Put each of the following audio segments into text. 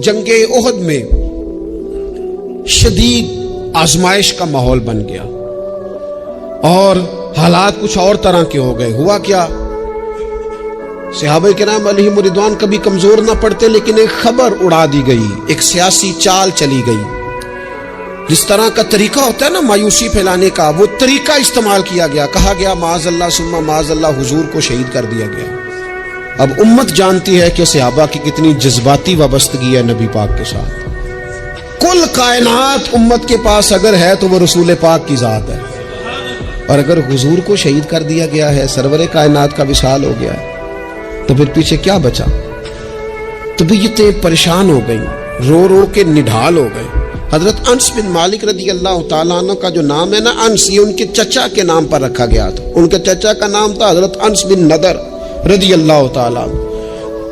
جنگ احد میں شدید آزمائش کا ماحول بن گیا اور حالات کچھ اور طرح کے ہو گئے. ہوا کیا؟ صحابہ کرام علیہم رضوان کبھی کمزور نہ پڑتے، لیکن ایک خبر اڑا دی گئی، ایک سیاسی چال چلی گئی. جس طرح کا طریقہ ہوتا ہے نا مایوسی پھیلانے کا، وہ طریقہ استعمال کیا گیا. کہا گیا معاذ اللہ ثم معاذ اللہ، حضور کو شہید کر دیا گیا. اب امت جانتی ہے کہ صحابہ کی کتنی جذباتی وابستگی ہے نبی پاک کے ساتھ. کل کائنات امت کے پاس اگر ہے تو وہ رسول پاک کی ذات ہے، اور اگر حضور کو شہید کر دیا گیا ہے، سرور کائنات کا وصال ہو گیا ہے، تو پھر پیچھے کیا بچا؟ طبیعتیں پریشان ہو گئیں، رو رو کے نڈھال ہو گئے. حضرت انس بن مالک رضی اللہ تعالیٰ عنہ کا جو نام ہے نا، انس، یہ ان کے چچا کے نام پر رکھا گیا تھا. ان کے چچا کا نام تھا حضرت انس بن نضر رضی اللہ تعالیٰ.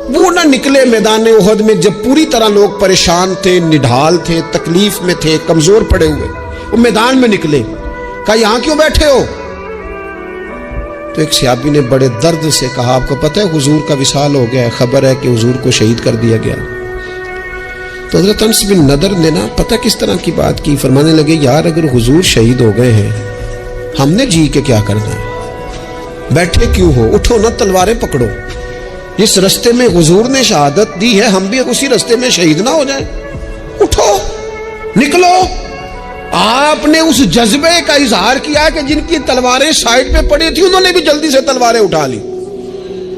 وہ نہ نکلے میدان احد میں جب پوری طرح لوگ پریشان تھے، نڈھال تھے، تکلیف میں تھے، کمزور پڑے ہوئے. وہ میدان میں نکلے، کہا یہاں کیوں بیٹھے ہو؟ تو ایک صحابی نے بڑے درد سے کہا آپ کو پتہ ہے حضور کا وصال ہو گیا ہے، خبر ہے کہ حضور کو شہید کر دیا گیا. تو حضرت انس بن نضر نے نا پتہ کس طرح کی بات کی، فرمانے لگے یار اگر حضور شہید ہو گئے ہیں، ہم نے جی کے کیا کرنا ہے؟ بیٹھے کیوں ہو؟ اٹھو نا، تلواریں پکڑو. جس رستے میں حضور نے شہادت دی ہے، ہم بھی اسی رستے میں شہید نہ ہو جائیں. اٹھو، نکلو. آپ نے اس جذبے کا اظہار کیا کہ جن کی تلواریں سائڈ پہ پڑی تھی انہوں نے بھی جلدی سے تلواریں اٹھا لی.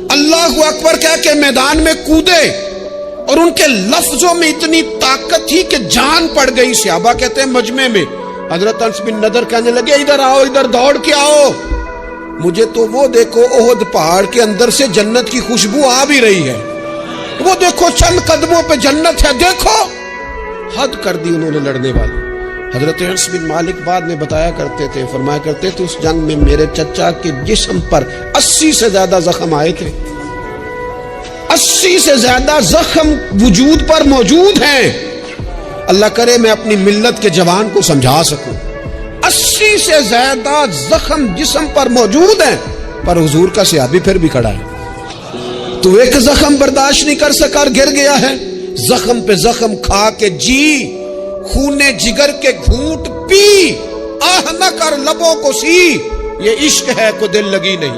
اللہ اکبر کہہ کے میدان میں کودے، اور ان کے لفظوں میں اتنی طاقت تھی کہ جان پڑ گئی. صحابہ کہتے ہیں مجمع میں حضرت انس بن نضر کہنے لگے ادھر آؤ، ادھر دوڑ کے آؤ، مجھے تو وہ دیکھو احد پہاڑ کے اندر سے جنت کی خوشبو آ بھی رہی ہے، وہ دیکھو چند قدموں پہ جنت ہے، دیکھو. حد کر دی انہوں نے لڑنے والی. حضرت انس بن مالک بعد میں بتایا کرتے تھے، فرمایا کرتے تھے اس جنگ میں میرے چچا کے جسم پر 80 سے زیادہ زخم آئے تھے. 80 سے زیادہ زخم وجود پر موجود ہیں. اللہ کرے میں اپنی ملت کے جوان کو سمجھا سکوں. 80 سے زیادہ زخم جسم پر موجود ہیں، پر حضور کا صحابی پھر بھی کھڑا ہے. تو ایک زخم برداشت نہیں کر سکا اور گر گیا ہے. زخم پہ زخم کھا کے جی، خون جگر کے گھونٹ پی، آہ نہ کر لبوں کو سی، یہ عشق ہے کو دل لگی نہیں.